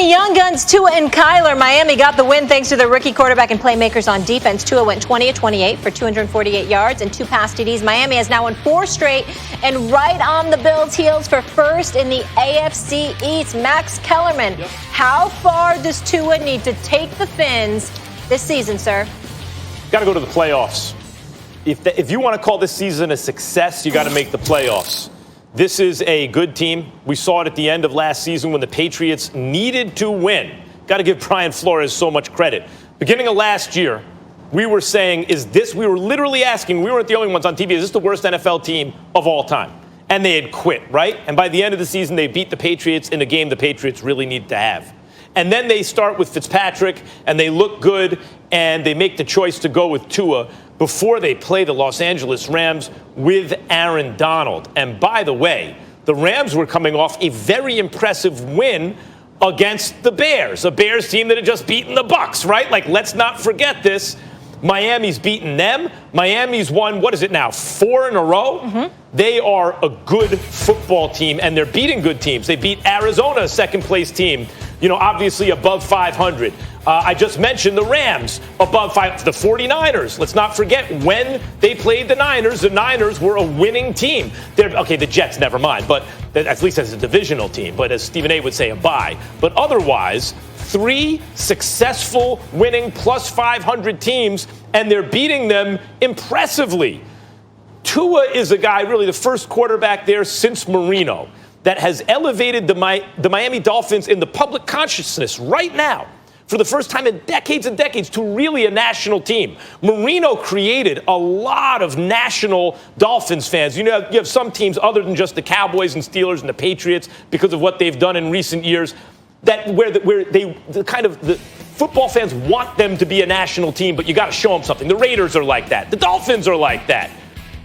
Miami Young Guns, Tua and Kyler. Miami got the win thanks to their rookie quarterback and playmakers on defense. Tua went 20 of 28 for 248 yards and 2 pass TDs. Miami has now won 4 straight and right on the Bills' heels for first in the AFC East. Max Kellerman, how far does Tua need to take the Fins this season, sir? Got to go to the playoffs. If you want to call this season a success, you got to make the playoffs. This is a good team. We saw it at the end of last season when the Patriots needed to win. Got to give Brian Flores so much credit. Beginning of last year, we were saying, we were literally asking, we weren't the only ones on TV, is this the worst NFL team of all time? And they had quit, right? And by the end of the season, they beat the Patriots in a game the Patriots really needed to have. And then they start with Fitzpatrick, and they look good, and they make the choice to go with Tua before they play the Los Angeles Rams with Aaron Donald. And by the way, the Rams were coming off a very impressive win against the Bears, a Bears team that had just beaten the Bucs, right? Like, let's not forget this. Miami's beaten them. Miami's won, what is it now, 4 in a row? Mm-hmm. They are a good football team, and they're beating good teams. They beat Arizona, a second-place team, obviously above 500. I just mentioned the Rams above 500. The 49ers, let's not forget, when they played the Niners were a winning team. The Jets, never mind, but at least as a divisional team. But as Stephen A. would say, a bye. But otherwise, 3 successful winning plus 500 teams, and they're beating them impressively. Tua is a guy, really the first quarterback there since Marino, that has elevated the Miami Dolphins in the public consciousness right now, for the first time in decades and decades, to really a national team. Marino created a lot of national Dolphins fans. You have some teams other than just the Cowboys and Steelers and the Patriots, because of what they've done in recent years, where the football fans want them to be a national team, but you got to show them something. The Raiders are like that. The Dolphins are like that.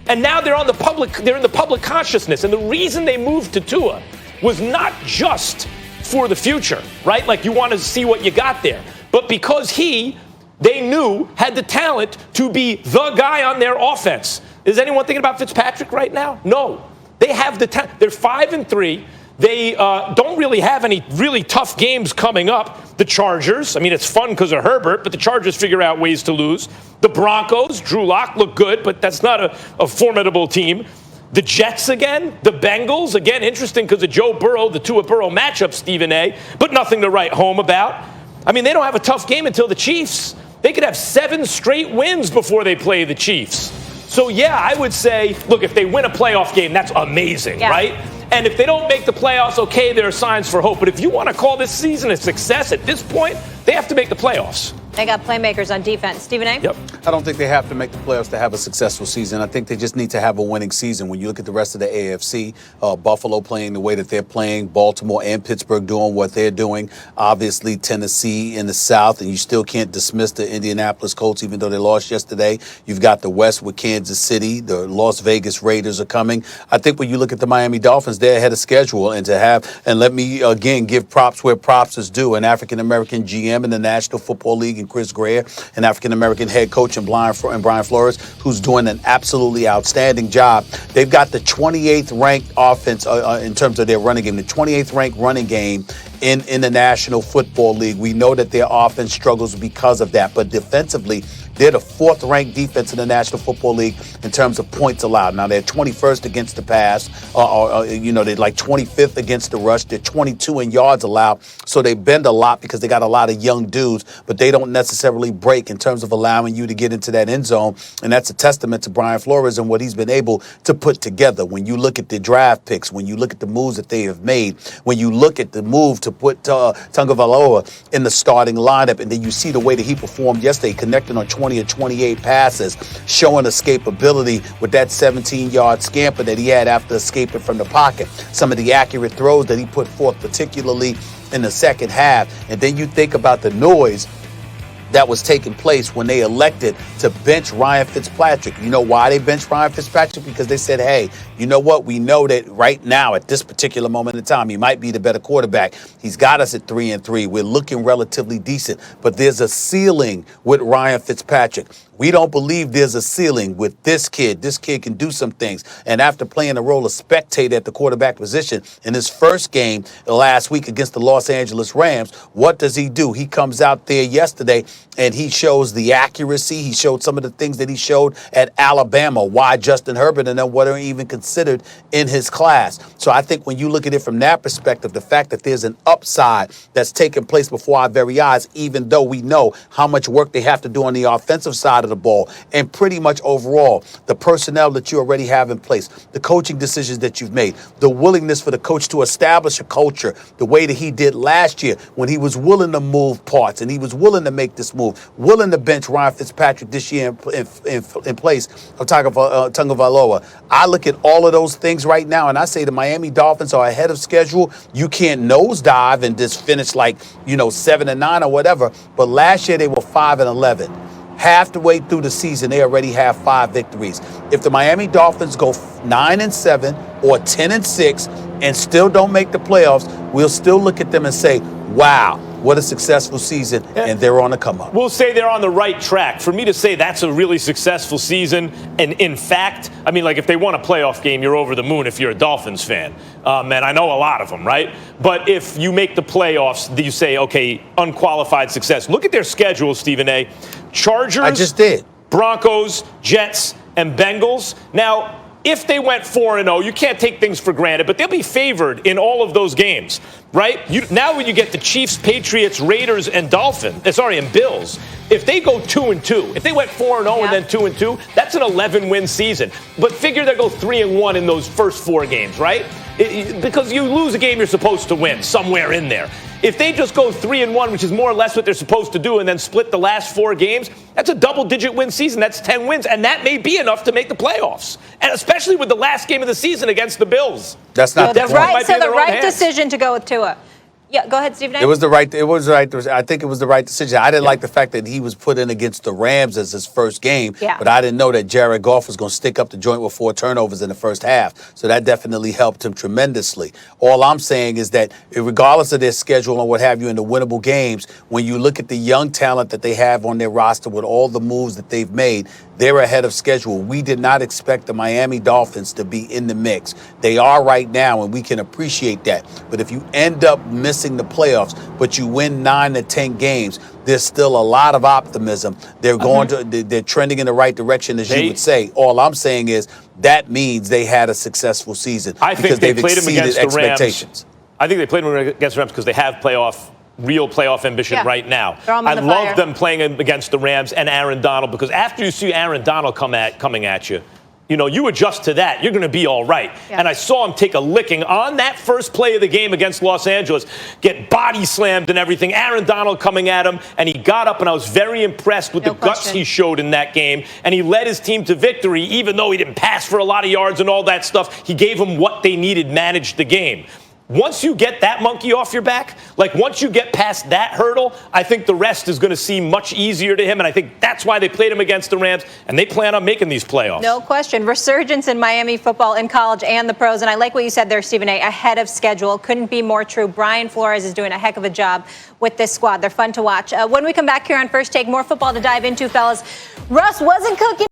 And now they're in the public consciousness. And the reason they moved to Tua was not just for the future, right? Like, you want to see what you got there. But because they knew, had the talent to be the guy on their offense. Is anyone thinking about Fitzpatrick right now? No. They have the talent. They're 5-3. They don't really have any really tough games coming up. The Chargers, it's fun because of Herbert, but the Chargers figure out ways to lose. The Broncos, Drew Lock look good, but that's not a formidable team. The Jets again, the Bengals, again, interesting because of Joe Burrow, the Tua Burrow matchup, Stephen A., but nothing to write home about. They don't have a tough game until the Chiefs. They could have 7 straight wins before they play the Chiefs. So, yeah, I would say, look, if they win a playoff game, that's amazing, right? And if they don't make the playoffs, okay, there are signs for hope. But if you want to call this season a success at this point, they have to make the playoffs. They got playmakers on defense. Stephen A.? Yep. I don't think they have to make the playoffs to have a successful season. I think they just need to have a winning season. When you look at the rest of the AFC, Buffalo playing the way that they're playing, Baltimore and Pittsburgh doing what they're doing, obviously Tennessee in the South, and you still can't dismiss the Indianapolis Colts, even though they lost yesterday. You've got the West with Kansas City. The Las Vegas Raiders are coming. I think when you look at the Miami Dolphins, they're ahead of schedule. And let me again give props where props is due. An African-American GM in the National Football League, and Chris Greer, an African-American head coach in Brian Flores, who's doing an absolutely outstanding job. They've got the 28th ranked offense in terms of their running game, the 28th ranked running game in the National Football League. We know that their offense struggles because of that, but defensively, they're the 4th ranked defense in the National Football League in terms of points allowed. Now, they're 21st against the pass, they're like 25th against the rush. They're 22 in yards allowed, so they bend a lot because they got a lot of young dudes, but they don't necessarily break in terms of allowing you to get into that end zone, and that's a testament to Brian Flores and what he's been able to put together. When you look at the draft picks, when you look at the moves that they have made, when you look at the move to put Tua Tagovailoa in the starting lineup, and then you see the way that he performed yesterday, connecting on 20 or 28 passes, showing escapability with that 17-yard scamper that he had after escaping from the pocket. Some of the accurate throws that he put forth, particularly in the second half. And then you think about the noise that was taking place when they elected to bench Ryan Fitzpatrick. You know why they benched Ryan Fitzpatrick? Because they said, hey, you know what? We know that right now at this particular moment in time, he might be the better quarterback. He's got us at 3-3. We're looking relatively decent, but there's a ceiling with Ryan Fitzpatrick. We don't believe there's a ceiling with this kid. This kid can do some things. And after playing the role of spectator at the quarterback position in his first game last week against the Los Angeles Rams, what does he do? He comes out there yesterday and he shows the accuracy. He showed some of the things that he showed at Alabama, why Justin Herbert and then what are even considered in his class. So I think when you look at it from that perspective, the fact that there's an upside that's taking place before our very eyes, even though we know how much work they have to do on the offensive side of the ball, and pretty much overall, the personnel that you already have in place, the coaching decisions that you've made, the willingness for the coach to establish a culture the way that he did last year when he was willing to move parts and he was willing to make this move, willing to bench Ryan Fitzpatrick this year in place of Tua Tagovailoa. I look at all of those things right now and I say the Miami Dolphins are ahead of schedule. You can't nosedive and just finish like, 7-9 or whatever. But last year they were 5-11. Half the way through the season, they already have 5 victories. If the Miami Dolphins go 9-7 or 10-6 and still don't make the playoffs, we'll still look at them and say, wow, what a successful season, and they're on the come up. We'll say they're on the right track. For me to say that's a really successful season, and in fact, if they won a playoff game, you're over the moon if you're a Dolphins fan. And I know a lot of them, right? But if you make the playoffs, you say, okay, unqualified success. Look at their schedule, Stephen A. Chargers, I just did. Broncos, Jets, and Bengals. Now, if they went 4-0, you can't take things for granted, but they'll be favored in all of those games, right? Now when you get the Chiefs, Patriots, Raiders, and Bills, if they go 2-2, if they went 4-0 and then 2-2, that's an 11-win season. But figure they'll go 3-1 in those first 4 games, right? Because you lose a game you're supposed to win somewhere in there. If they just go 3-1, which is more or less what they're supposed to do, and then split the last 4 games, that's a double-digit win season. That's 10 wins, and that may be enough to make the playoffs, and especially with the last game of the season against the Bills. That's not the point. Right. So the right decision to go with Tua. Yeah, go ahead, Stephen A. It was right. I think it was the right decision. I didn't like the fact that he was put in against the Rams as his first game, but I didn't know that Jared Goff was going to stick up the joint with 4 turnovers in the first half. So that definitely helped him tremendously. All I'm saying is that regardless of their schedule and what have you in the winnable games, when you look at the young talent that they have on their roster with all the moves that they've made, they're ahead of schedule. We did not expect the Miami Dolphins to be in the mix. They are right now, and we can appreciate that. But if you end up missing the playoffs, but you win 9 to 10 games, there's still a lot of optimism. They're they're trending in the right direction, as you would say. All I'm saying is that means they had a successful season because they've exceeded expectations. I think they played them against the Rams because they have real playoff ambition right now. I love them playing against the Rams and Aaron Donald because after you see Aaron Donald coming at you, you adjust to that. You're going to be all right. Yeah. And I saw him take a licking on that first play of the game against Los Angeles, get body slammed and everything. Aaron Donald coming at him, and he got up, and I was very impressed with the guts he showed in that game. And he led his team to victory, even though he didn't pass for a lot of yards and all that stuff. He gave them what they needed, managed the game. Once you get that monkey off your back, once you get past that hurdle, I think the rest is going to seem much easier to him. And I think that's why they played him against the Rams, and they plan on making these playoffs. No question. Resurgence in Miami football in college and the pros. And I like what you said there, Stephen A. Ahead of schedule. Couldn't be more true. Brian Flores is doing a heck of a job with this squad. They're fun to watch. When we come back here on First Take, more football to dive into, fellas. Russ wasn't cooking